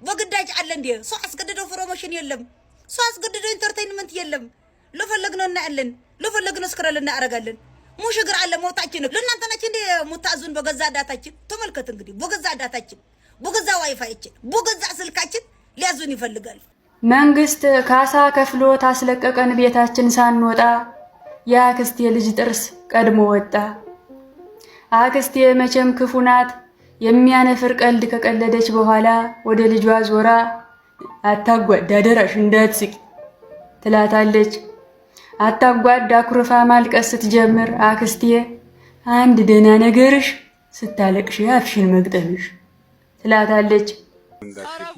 ወግዳጅ አለ እንዴ ሰው አስገድደው ፕሮሞሽን የለም ሰው አስገድደው ኢንተርቴይንመንት የለም ለፈለግነው እናያለን ለፈለግነው ስክራል እናደርጋለን ሙሽግር አለ ሞታችን ለእናንተ ነች እንዴ ሙታዙን በገዛ ዳታችን ተመልከት እንግዲህ በገዛ ዳታችን በገዛ ዋይፋይችን በገዛ ስልካችን ሊያዙን ይፈልጋል መንግስት ካሳ ከፍሎ ታስለቀቀን ቤታችን ሳንወጣ ያክስቴ ልጅ ጥርስ ቀድሞ ወጣ አክስቴ መቼም ክፉ ናት የሚያነፍር ቀልድ ከቀለደች በኋላ ወደ ልጇ ዞራ አታጓዳ ደረሽ እንዳትስቂ ትላታለች አታጓዳ ኩርፋ ማልቀስ ስትጀምር አክስቴ አንድ ደና ነገርሽ ስታለቅሽ አፍሽን መግጠምሽ ትላታለች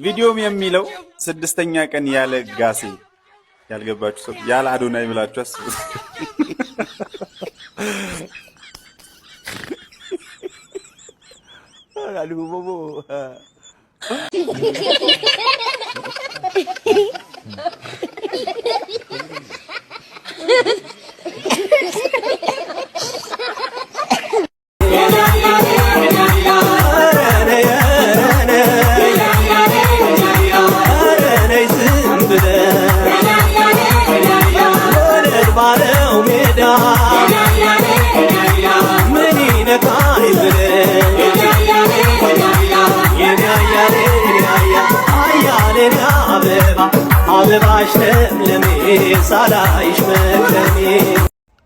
ቪዲዮም የሚለው ስድስተኛ ቀን ያለ ጋሴ ያልገባችሁ ሰው ያለ አዶናይ ብላችሁ አስቡት አሉቦቦ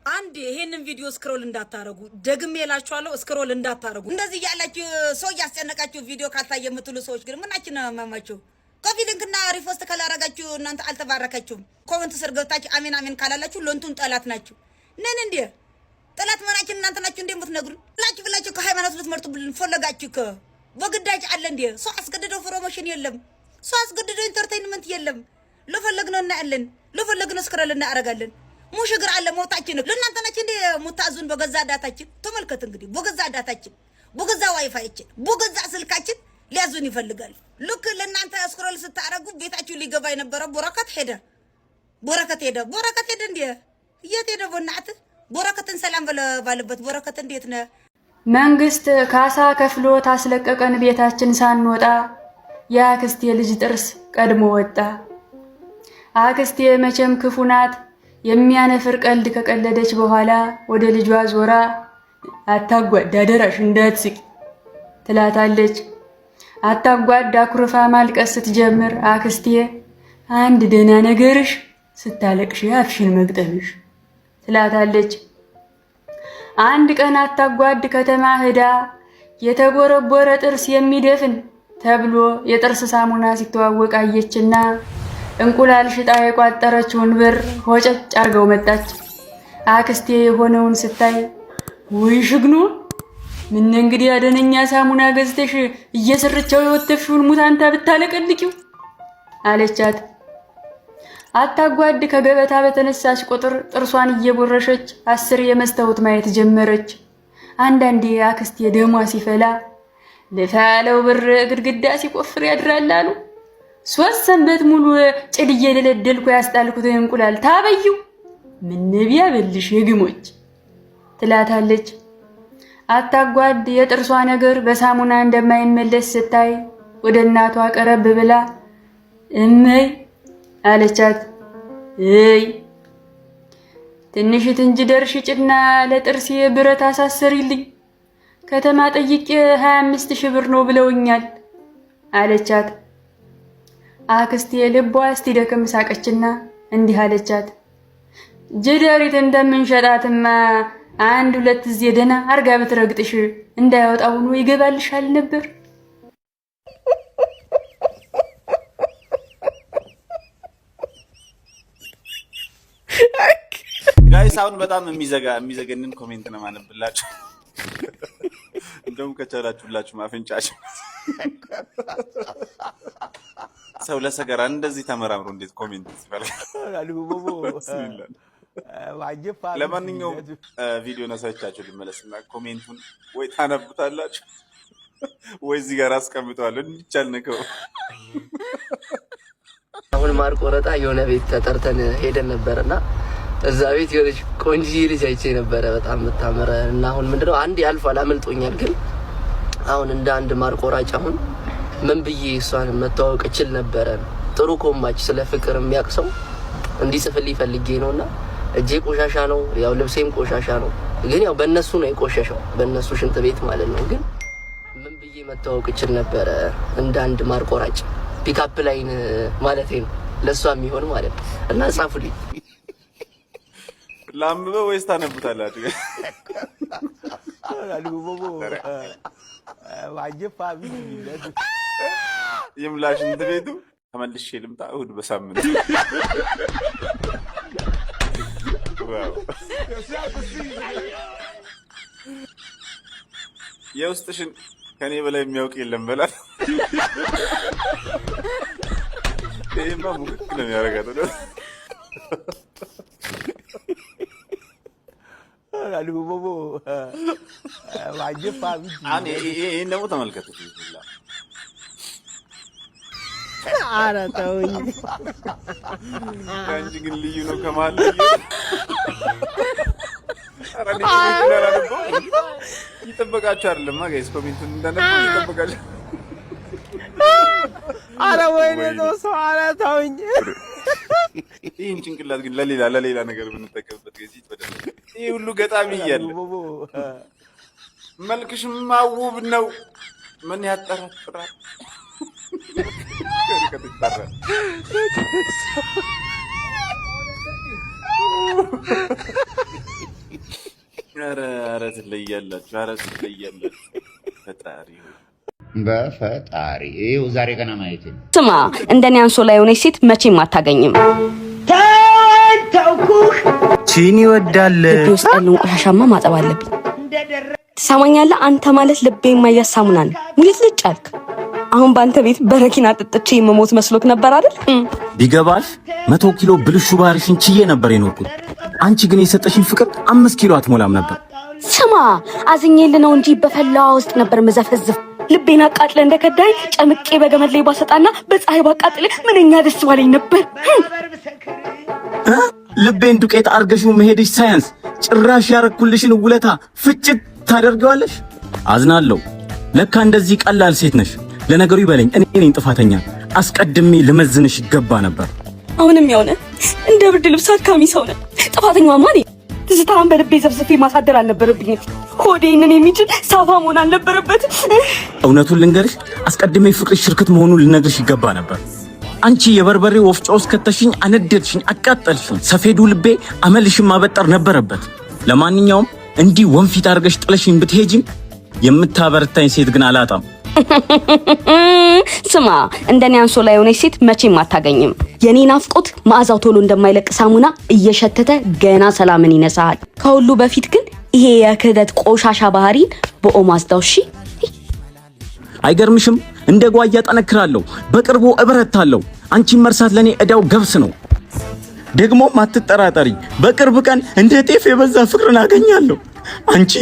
አንድ ይሄንን ቪዲዮ ስክሮል እንዳታረጉ ደግሜ እላችኋለሁ ስክሮል እንዳታረጉ እንደዚህ ያላችሁ ሰው ያስጨነቃችሁ ቪዲዮ ካልታየ የምትሉ ሰዎች ግን ምናችን ነው ማማችሁ ኮፒ ሊንክና ሪፖስት ካላረጋችሁ እናንተ አልተባረካችሁም ኮሜንት ስር ገብታችሁ አሜን አሜን ካላላችሁ ለንቱን ጠላት ናችሁ ነን እንዴ ጠላት ማናችን እናንተ ናችሁ እንዴ የምትነግሩ ብላችሁ ከሃይማኖት ልትመርጡብልን ፈለጋችሁ በግዳጅ አለ እንዴ ሰው አስገድደው ፕሮሞሽን የለም ሰው አስገድደው ኢንተርቴይንመንት የለም ለፈለግነው እናያለን ለፈለግነው ስክራል እናደርጋለን ሙሽግር አለ ሞታችን ለእናንተ ነች እንዴ ሙታዙን በገዛ ዳታችን ተመልከት እንግዲህ በገዛ ዳታችን በገዛ ዋይፋይችን በገዛ ስልካችን ሊያዙን ይፈልጋል ልክ ለእናንተ ስክሮል ስታረጉ ቤታችሁ ሊገባ የነበረ በረከት ሄደ እንዴ የት ሄደ በእናትህ በረከትን ሰላም ባለበት በረከት እንዴት ነህ መንግስት ካሳ ከፍሎ ታስለቀቀን ቤታችን ሳንወጣ ያክስቴ ልጅ ጥርስ ቀድሞ ወጣ አክስቴ መቼም ክፉ ናት የሚያነፍር ቀልድ ከቀለደች በኋላ ወደ ልጇ ዞራ አታጓዳ ደረሽ እንዳትስቂ ትላታለች አታጓዳ ኩርፋ ማልቀስ ስትጀምር አክስቴ አንድ ደና ነገርሽ ስታለቅሽ አፍሽን መግጠምሽ ትላታለች አንድ ቀን አታጓድ ከተማ ሄዳ የተጎረጎረ ጥርስ የሚደፍን ተብሎ የጥርስ ሳሙና ሲተዋወቅ አየችና እንቁላል ሽጣ የቋጠረችውን ብር ሆጨጭ አርገው መጣች አክስቴ የሆነውን ስታይ ወይ ሽግኖ ምን እንግዲህ አደነኛ ሳሙና ገዝተሽ እየሰረቻው የወተፍሽውን ሙታንታ ብታለቀልቂው አለቻት አታጓድ ከገበታ በተነሳች ቁጥር ጥርሷን እየቦረሸች 10 የመስታወት ማየት ጀመረች አንዳንዴ አክስቴ ደሟ ሲፈላ ለፋለው ብር ግድግዳ ሲቆፍር ያድራል አሉ 3 ሰንበት ሙሉ ጭድ እየደለደልኩ ያስጣልኩት እንቁላል ታበዩ ምን ነቢያ በልሽ የግሞች ትላታለች አታጓድ የጥርሷ ነገር በሳሙና እንደማይመለስ ስታይ ወደ እናቷ ቀረብ ብላ እመይ አለቻት እይ ትንሽ እንጂ ደርሽጭና ለጥርሴ ብረት አሳሰሪልኝ ከተማ ጠይቄ 25,000 ብር ነው ብለውኛል አለቻት አክስቴ ልቧ እስቲደከም ሳቀችና እንዲህ አለቻት ጀዳሪት እንደምንሸጣትማ 1-2 ጊዜ ደና አርጋ ብትረግጥሽ እንዳያወጣው ነው ይገባልሻል ነበር ጋይስ አሁን በጣም የሚዘገንን ኮሜንት ነው ማነብላችሁ እንደውም ከቻላችሁላችሁ ማፈንጫችሁ ሰው ለሰገራ እንደዚህ ተመራምሮ እንዴት ኮሜንት ይፈልጋል ለማንኛውም ቪዲዮ ነሳቻችሁ ልመለስና ኮሜንቱን ወይ ታነቡታላችሁ ወይ እዚህ ጋር አስቀምጠዋለሁ እንዲቻል ነው አሁን ማርቆረጣ የሆነ ቤት ተጠርተን ሄደን ነበርና እዛ ቤት የሆነች ቆንጆ ልጅ አይቼ ነበር በጣም የምታምር እና አሁን ምንድነው አንድ ያልፋል አመልጦኛል ግን አሁን እንደ አንድ ማርቆራጭ አሁን ምን ብዬ እሷን መተዋወቅ እችል ነበረ? ጥሩ ኮማች ስለ ፍቅር የሚያቅሰው እንዲጽፍልኝ ፈልጌ ነውና እጄ ቆሻሻ ነው፣ ያው ልብሴም ቆሻሻ ነው። ግን ያው በእነሱ ነው የቆሸሸው፣ በእነሱ ሽንት ቤት ማለት ነው። ግን ምን ብዬ መተዋወቅ እችል ነበረ? እንደ አንድ ማርቆራጭ ፒካፕ ላይን ማለት ነው ለሷ የሚሆን ማለት ነው። እና ጻፉልኝ። ላምበው ወይስ ታነቡታላችሁ? ይምላሽ እንት ቤቱ ተመልሼ ልምጣ እሑድ በሳምንት። ዋው የውስጥሽን ከኔ በላይ የሚያውቅ የለም በላት። ይሄማ ሙክክ ነው የሚያደርጋት። ይሄን ደግሞ ተመልከቱት። ኧረ ተውኝ። ከአንቺ ግን ልዩ ነው ከመሀል ይጠበቃችሁ አይደለም ጋይስ፣ ኮሜንቱን እንዳነበው ይጠበቃችሁ። ኧረ ወይኔ ሰው ኧረ ተውኝ። ይህን ጭንቅላት ግን ለሌላ ነገር ብንጠቀምበት ገዚት በደንብ ይሄ ሁሉ ገጣሚ እያለ መልክሽማ ውብ ነው ምን ያጠራጥራል? ኧረ ትለያላችሁ፣ ኧረ ትለያላችሁ። ፈጣሪ በፈጣሪ ይኸው ዛሬ ገና ማየት ነው። ስማ እንደኔ አንሶላ የሆነች ሴት መቼም አታገኝም። ተውኩህ ቺኒ ይወዳል። ልቤ ውስጥ ያለውን ቆሻሻማ ማጠብ አለብኝ። ትሰማኛለህ? አንተ ማለት ልቤ የማያስ ሳሙና ነው። ሙልት ልጭ አልክ። አሁን በአንተ ቤት በረኪና ጥጥቼ የመሞት መስሎክ ነበር አይደል? ቢገባሽ 100 ኪሎ ብልሹ ባህርሽን ችዬ ነበር የኖርኩት። አንቺ ግን የሰጠሽኝ ፍቅር 5 ኪሎ አትሞላም ነበር። ስማ አዝኜልህ ነው እንጂ በፈላዋ ውስጥ ነበር መዘፈዝፍ። ልቤን አቃጥለ እንደከዳይ ጨምቄ በገመድ ላይ ባሰጣና በፀሐይ ባቃጥለ ምንኛ ደስ ባለኝ ነበር። ልቤን ዱቄት አርገሽው መሄድሽ ሳያንስ ጭራሽ ያረኩልሽን ውለታ ፍጭት ታደርገዋለሽ። አዝናለሁ። ለካ እንደዚህ ቀላል ሴት ነሽ። ለነገሩ ይበለኝ፣ እኔ ነኝ ጥፋተኛ። አስቀድሜ ልመዝንሽ ይገባ ነበር። አሁንም ያውነ እንደ ብርድ ልብስ አድካሚ ሰው ነህ። ጥፋተኛዋ ማን? ትዝታን በልቤ ዘብዝፌ ማሳደር አልነበረብኝም። ሆዴንን የሚችል ሳፋ መሆን አልነበረበት። እውነቱን ልንገርሽ፣ አስቀድሜ ፍቅርሽ ሽርክት መሆኑን ልነግርሽ ይገባ ነበር። አንቺ የበርበሬ ወፍጮ ውስጥ ከተሽኝ፣ አነደድሽኝ፣ አቃጠልሽኝ። ሰፌዱ ልቤ አመልሽን ማበጠር ነበረበት። ለማንኛውም እንዲህ ወንፊት አድርገሽ ጥለሽኝ ብትሄጂም የምታበረታኝ ሴት ግን አላጣም። ስማ እንደኔ አንሶላ የሆነች ሴት መቼም አታገኝም። የኔ ናፍቆት መዓዛው ቶሎ እንደማይለቅ ሳሙና እየሸተተ ገና ሰላምን ይነሳል። ከሁሉ በፊት ግን ይሄ የክህደት ቆሻሻ ባህሪን በኦሞ አስዳው። እሺ አይገርምሽም? እንደ ጓያ ጠነክራለሁ፣ በቅርቡ እበረታለሁ። አንቺን መርሳት ለኔ እዳው ገብስ ነው። ደግሞ አትጠራጠሪ፣ በቅርብ ቀን እንደ ጤፍ የበዛ ፍቅርን አገኛለሁ። አንቺ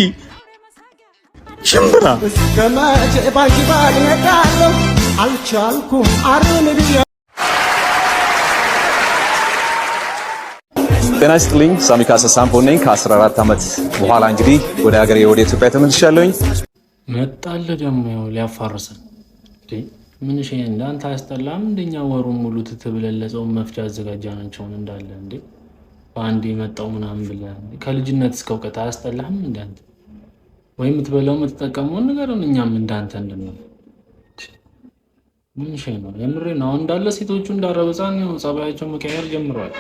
ሽምብራ ከመቼ ባሽባል ነቃለሁ አልቻልኩም አርን ብያ። ጤና ይስጥልኝ። ሳሚካስ ሳምፖ ነኝ። ከ14 ዓመት በኋላ እንግዲህ ወደ ሀገሬ ወደ ኢትዮጵያ ተመልሻለሁኝ። መጣለ ደግሞ ያው ሊያፋርሰን ምን ሸይ እንዳንተ አያስጠላም? እንደኛ ወሩን ሙሉ ትትብለለጸው መፍቻ አዘጋጃናቸውን እንዳለ እንዴ በአንዴ መጣው ምናምን ብለህ ከልጅነት እስከ እውቀት አያስጠላህም? እንዳንተ ወይ የምትበላው የምትጠቀመው ነገር እኛም እንዳንተ እንደነው ምን ሸይ ነው? የምሬ ነው። እንዳለ ሴቶቹ እንዳረበጻን ነው ጸባያቸው መቀየር ጀምረዋል።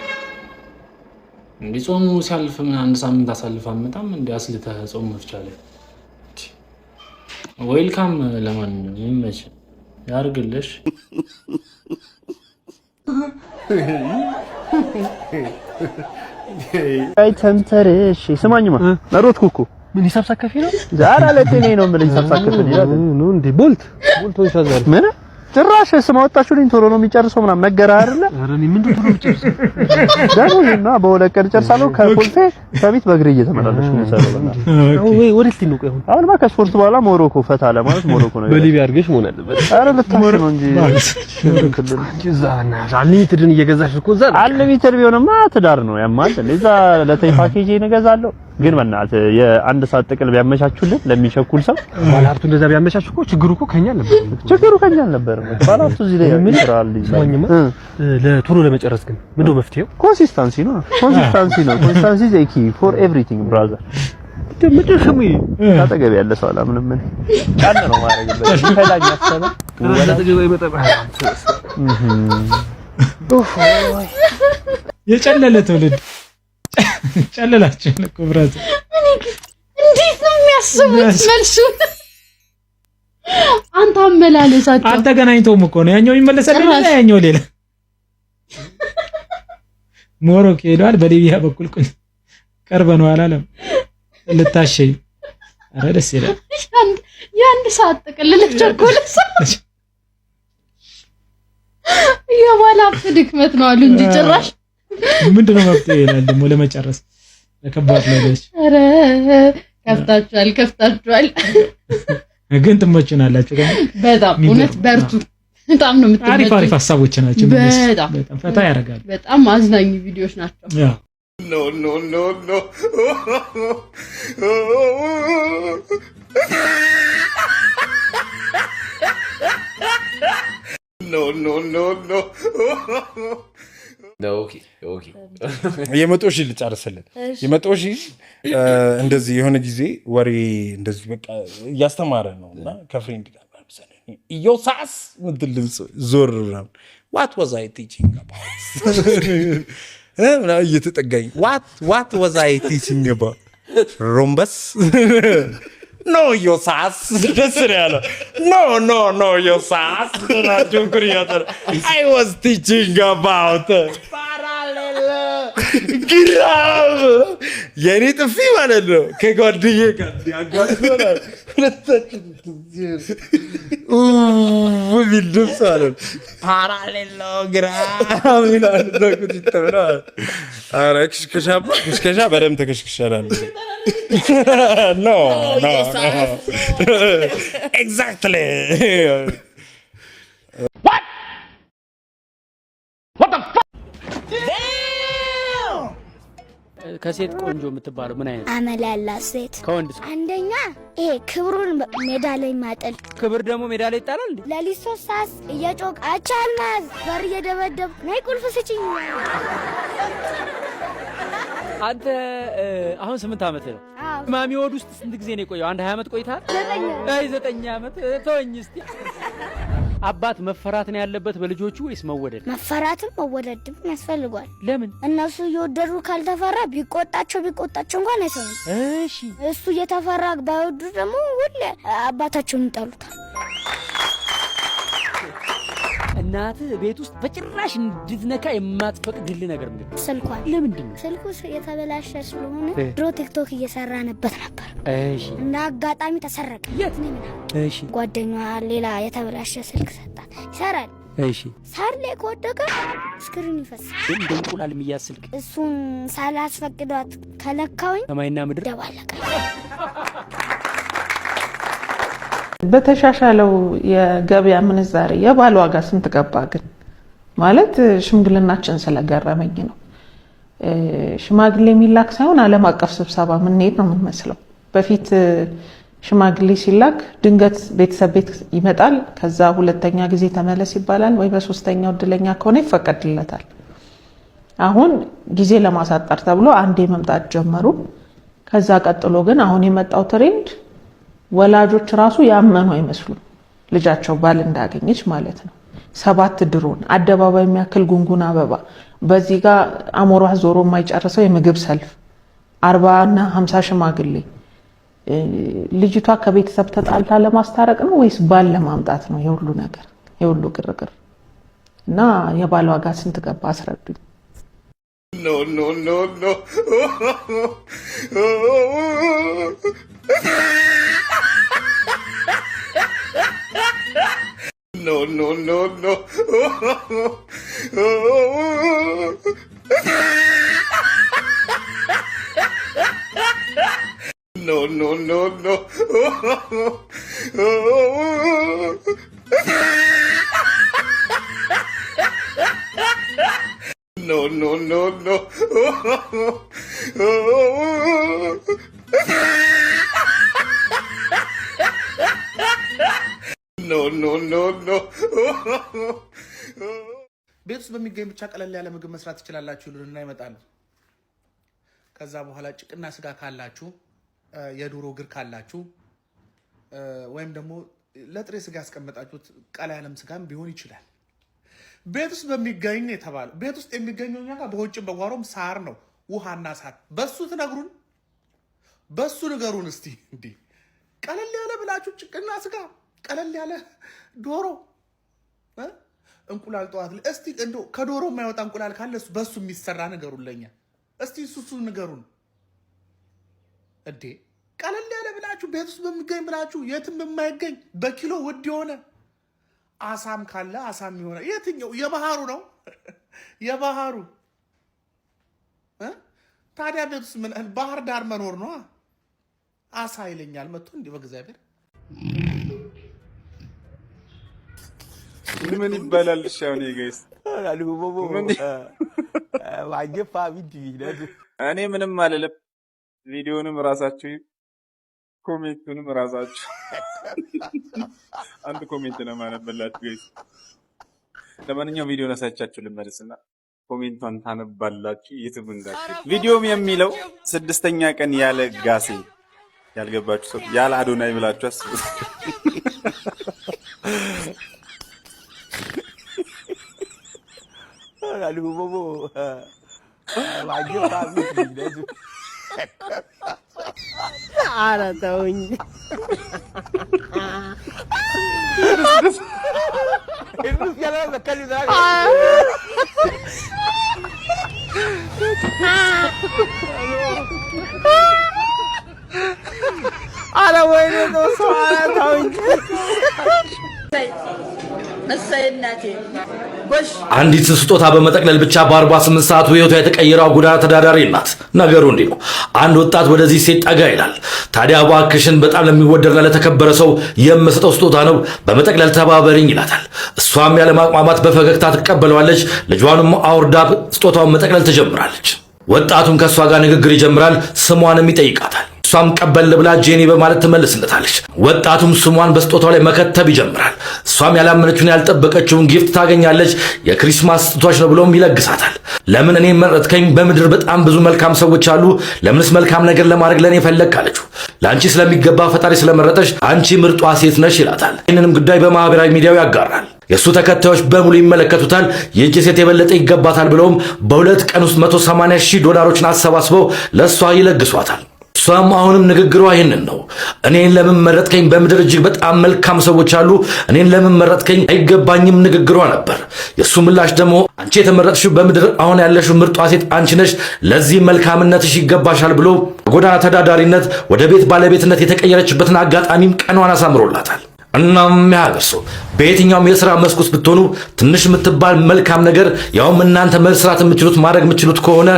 እንዴ ጾሙ ሲያልፍ ምን አንድ ሳምንት አሳልፋ መጣም እንዴ አስልተህ ጾም መፍቻ ላይ ዌልካም። ለማንኛውም ይመች ያርግልሽ። አይ ተምተርሽ ስማኝማ መሮጥኩ እኮ ምን ሂሳብ ሳከፊ ነው ዛሬ ለጤኔ ነው ምን ሂሳብ ሳከፊ ነው እንዴ? ቦልት ወይሳዛል ምን ጭራሽ ስም አወጣችሁልኝ። ቶሎ ነው የሚጨርሰው ምናምን ነገራ አይደለ? ኧረ እኔ ምንድን ቶሎ የሚጨርሰው ደግሞ እና በሁለት ቀን ጨርሳለሁ። ከፖልቴ ከቤት በእግሬ እየተመላለስኩ ነው ሰለበና ወይ ወዴት ነው ቆይ? አሁን ከስፖርት በኋላ ሞሮኮ ፈታ ለማለት ሞሮኮ ነው በሊቢያ አድርገሽ መሆን አለበት። ኧረ ልታሽ ነው እንጂ ዛና አንሊሚትድን እየገዛሽ እኮ ዛ አንሊሚትድ ቢሆንማ ትዳር ነው ያማል። ለዛ ለተይ ፓኬጅ እንገዛለሁ ግን በእናትህ የአንድ ሰዓት ጥቅል ቢያመቻቹልን ለሚሸኩል ሰው ባለሀብቱ እንደዛ ቢያመቻቹ እኮ ችግሩ እኮ ከኛ አልነበረም። ችግሩ ከኛ አልነበረም። ባለሀብቱ እዚህ ላይ ይሰራል። ለቶሎ ለመጨረስ ግን ምንድነው መፍትሄው? ኮንሲስታንሲ ነው። ኮንሲስታንሲ ዘ ኪ ፎር ኤቭሪቲንግ ብራዘር። ደምደሽሙ ታጠገብ ያለ ሰው አላምንም ምን ጫን ነው ማረግበት ፈላኝ ያሰበ ወላ ተገበ ይመጣ የጨለለ ትውልድ ጨለላችሁ እኮ ብራዘር። እንዴት ነው የሚያስቡት መልሱ? አንተ አመላለሳቸው አልተገናኝተውም እኮ ነው። ያኛው ይመለሳል ያኛው ሌላ ሞሮኮ ሄዷል። በሊቢያ በኩል ቀርበ ነው አላለም ልታሸይ። አረ ደስ ይላል። የአንድ ሰዓት ጥቅል ልቸኮልስ የባለሀብት ድክመት ነው አሉ እንጂ ጭራሽ ምንድነው መፍትሄ ይላል ደግሞ ለመጨረስ ለከባድ ነገሮች። አረ ከፍታችኋል ግን ትመችናላችሁ ደግሞ በጣም እውነት በርቱ። በጣም ነው የምትመቹ። አሪፍ ሀሳቦች ናቸው። በጣም ፈታ ያደርጋሉ። በጣም አዝናኝ ቪዲዮዎች ናቸው። No. ኦኬ የመቶ ሺህ ልጨርስልን። የመቶ ሺህ እንደዚህ የሆነ ጊዜ ወሬ እንደዚህ በቃ እያስተማረ ነውና ከፍሬንድ ጋር ኢዮሳስ ምትል ድምፅ ዞር what was I teaching about ምናምን እየተጠጋኝ what was I teaching about ሮምበስ no Yosas ደስ ያለው no Yosas I was teaching about parallel ግራም የኔ ጥፊ ማለት ነው ከጓደዬ ጋር ያጋጥመናል ሁለታችን ድምፅ አለ parallel ግራም ይላል ደግሞት ይተብራል ኧረ ክሽከሻ በደምብ ተከሽክሻላል no exactly what the fuck ከሴት ቆንጆ የምትባለው ምን አይነት አመል ያላት ሴት? ከወንድ አንደኛ ይሄ ክብሩን ሜዳ ላይ ማጠል። ክብር ደግሞ ሜዳ ላይ ይጣላል እንዴ? ለሊት 3 ሰዓት እየጮክ አቻልናዝ በር እየደበደብ ነይ ቁልፍ ስጪኝ። አንተ አሁን 8 ዓመት ነው። ማሚ ወድ ውስጥ ስንት ጊዜ ነው የቆየው? አንድ 20 ዓመት ቆይታል? 9 ዓመት ተወኝ እስቲ። አባት መፈራት ነው ያለበት በልጆቹ ወይስ መወደድ? መፈራትም መወደድም ያስፈልጋል። ለምን? እነሱ እየወደዱ ካልተፈራ ቢቆጣቸው እንኳን አይሰሙም። እሺ እሱ እየተፈራ ባይወዱ ደግሞ ሁሌ አባታቸውን ይጣሉታል። እናት ቤት ውስጥ በጭራሽ እንድትነካ የማትፈቅድልህ ነገር ምንድን ነው? ስልኳን። ለምንድን ነው? ስልኩ የተበላሸ ስለሆነ ድሮ ቲክቶክ እየሰራንበት ነበር። እሺ እንደ አጋጣሚ ተሰረቀ። የት ነው? እሺ ጓደኛዋ ሌላ የተበላሸ ስልክ ሰጣት። ይሰራል። እሺ ሳር ላይ ከወደቀ ስክሪን ይፈሳል። እንደ እንቁላል የሚያዝ ስልክ። እሱን ሳላስፈቅዷት ከለካውኝ ሰማይና ምድር ደባለቀ። በተሻሻለው የገበያ ምንዛሬ የባል ዋጋ ስንት ገባ? ግን ማለት ሽምግልናችን ስለገረመኝ ነው። ሽማግሌ የሚላክ ሳይሆን ዓለም አቀፍ ስብሰባ ምንሄድ ነው የምንመስለው። በፊት ሽማግሌ ሲላክ ድንገት ቤተሰብ ቤት ይመጣል። ከዛ ሁለተኛ ጊዜ ተመለስ ይባላል፣ ወይ በሶስተኛው እድለኛ ከሆነ ይፈቀድለታል። አሁን ጊዜ ለማሳጠር ተብሎ አንዴ መምጣት ጀመሩ። ከዛ ቀጥሎ ግን አሁን የመጣው ትሬንድ ወላጆች ራሱ ያመኑ አይመስሉም ልጃቸው ባል እንዳገኘች ማለት ነው። 7 ድሮን፣ አደባባይ የሚያክል ጉንጉን አበባ፣ በዚህ ጋር አሞራ ዞሮ የማይጨርሰው የምግብ ሰልፍ፣ 40 እና 50 ሽማግሌ። ልጅቷ ከቤተሰብ ተጣልታ ለማስታረቅ ነው ወይስ ባል ለማምጣት ነው? የሁሉ ነገር የሁሉ ግርግር እና የባል ዋጋ ስንት ገባ አስረዱኝ። No. No. ቤት ውስጥ በሚገኝ ብቻ ቀለል ያለ ምግብ መስራት ትችላላችሁ ይሉንና ይመጣሉ። ከዛ በኋላ ጭቅና ስጋ ካላችሁ፣ የዶሮ እግር ካላችሁ ወይም ደግሞ ለጥሬ ስጋ ያስቀመጣችሁት ቀላ ያለም ስጋም ቢሆን ይችላል። ቤት ውስጥ በሚገኝ የተባለው ቤት ውስጥ የሚገኘው እኛ ጋር በውጭም በጓሮም ሳር ነው፣ ውሃና ሳር። በሱ ትነግሩን፣ በሱ ንገሩን እስቲ። እንዴ ቀለል ያለ ብላችሁ ጭቅና ስጋ፣ ቀለል ያለ ዶሮ፣ እንቁላል ጠዋት እስቲ እንደው ከዶሮ የማይወጣ እንቁላል ካለ በሱ የሚሰራ ንገሩን ለኛ እስቲ። እሱ ንገሩን እንዴ። ቀለል ያለ ብላችሁ ቤት ውስጥ በሚገኝ ብላችሁ የትም በማይገኝ በኪሎ ውድ የሆነ አሳም ካለ አሳም የሆነ የትኛው የባህሩ ነው የባህሩ ታዲያ ቤት ውስጥ ምን ባህር ዳር መኖር ነው? አሳ ይለኛል መጥቶ እንዲህ በእግዚአብሔር ምን ይባላል? ሻውን ጋይስ እኔ ምንም አልልም። ቪዲዮንም ራሳችሁ ኮሜንቱንም ራሳችሁ አንድ ኮሜንት ነው ማነበላችሁ ጋይስ። ለማንኛውም ቪዲዮ ነሳቻችሁ ልመለስና ኮሜንቷን ታነባላችሁ። የትም እንዳትሄዱ። ቪዲዮም የሚለው 6ኛ ቀን ያለ ጋሴ ያልገባችሁ ሰው ያለ አዶናይ ብላችሁ አስቡት። ኧረ ተውኝ። ኧረ ወይኔ ሰው ተውኝ። አንዲት ስጦታ በመጠቅለል ብቻ በ48 ሰዓት ህይወቷ የተቀየረው ጎዳና ተዳዳሪ ናት። ነገሩ እንዲህ ነው። አንድ ወጣት ወደዚህ ሴት ጠጋ ይላል። ታዲያ እባክሽን በጣም ለሚወደድና ለተከበረ ሰው የምሰጠው ስጦታ ነው፣ በመጠቅለል ተባበሪኝ ይላታል። እሷም ያለ ማቅማማት በፈገግታ ትቀበለዋለች። ልጇንም አውርዳ ስጦታውን መጠቅለል ትጀምራለች። ወጣቱም ከእሷ ጋር ንግግር ይጀምራል። ስሟንም ይጠይቃታል። እሷም ቀበል ብላ ጄኒ በማለት ትመልስለታለች። ወጣቱም ስሟን በስጦታው ላይ መከተብ ይጀምራል። እሷም ያላመነችውን ያልጠበቀችውን ጊፍት ታገኛለች። የክሪስማስ ስጦታዎች ነው ብሎም ይለግሳታል። ለምን እኔ መረጥከኝ? በምድር በጣም ብዙ መልካም ሰዎች አሉ። ለምንስ መልካም ነገር ለማድረግ ለኔ ፈለግ አለችው። ለአንቺ ስለሚገባ ፈጣሪ ስለመረጠሽ አንቺ ምርጧ ሴት ነሽ ይላታል። ይህንንም ጉዳይ በማህበራዊ ሚዲያው ያጋራል። የሱ ተከታዮች በሙሉ ይመለከቱታል። ይህች ሴት የበለጠ ይገባታል ብለውም በ2 ቀን ውስጥ $180,000 አሰባስበው ለሷ ይለግሷታል። እሷም አሁንም ንግግሯ ይህንን ነው። እኔን ለምን መረጥከኝ? በምድር እጅግ በጣም መልካም ሰዎች አሉ። እኔን ለምን መረጥከኝ? አይገባኝም ንግግሯ ነበር። የሱ ምላሽ ደግሞ አንቺ የተመረጥሽው በምድር አሁን ያለሽው ምርጧ ሴት አንቺ ነሽ፣ ለዚህ መልካምነትሽ ይገባሻል ብሎ ከጎዳና ተዳዳሪነት ወደ ቤት ባለቤትነት የተቀየረችበትን አጋጣሚም ቀኗን አሳምሮላታል። እናም ያገር ሰው በየትኛውም የሥራ መስክ ውስጥ ብትሆኑ ትንሽ የምትባል መልካም ነገር ያውም እናንተ መስራት የምትችሉት ማድረግ የምትችሉት ከሆነ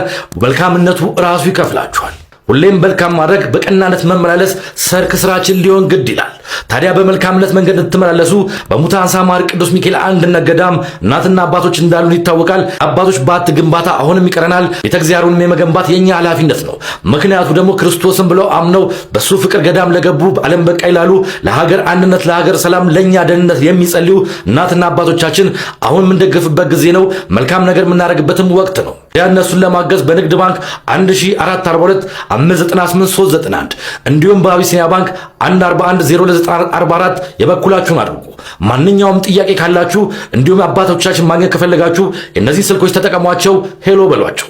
መልካምነቱ ራሱ ይከፍላችኋል። ሁሌም መልካም ማድረግ፣ በቀናነት መመላለስ ሰርክ ስራችን ሊሆን ግድ ይላል። ታዲያ በመልካምነት መንገድ እንድትመላለሱ በሙታንሳ ማር ቅዱስ ሚካኤል አንድነት ገዳም እናትና አባቶች እንዳሉን ይታወቃል። አባቶች ባት ግንባታ አሁንም ይቀረናል። ቤተ እግዚአብሔሩንም የመገንባት የኛ ኃላፊነት ነው። ምክንያቱ ደግሞ ክርስቶስን ብለው አምነው በሱ ፍቅር ገዳም ለገቡ ዓለም በቃ ይላሉ ለሀገር አንድነት፣ ለሀገር ሰላም፣ ለኛ ደህንነት የሚጸልዩ እናትና አባቶቻችን አሁን የምንደግፍበት ጊዜ ነው። መልካም ነገር የምናደርግበትም ወቅት ነው። ያነሱን ለማገዝ በንግድ ባንክ 1442 598 እንዲሁም በአቢሲኒያ ባንክ 1410944 የበኩላችሁን አድርጉ። ማንኛውም ጥያቄ ካላችሁ እንዲሁም አባቶቻችን ማግኘት ከፈለጋችሁ እነዚህ ስልኮች ተጠቀሟቸው፣ ሄሎ በሏቸው።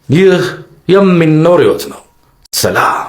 ይህ የሚኖር ሕይወት ነው። ሰላም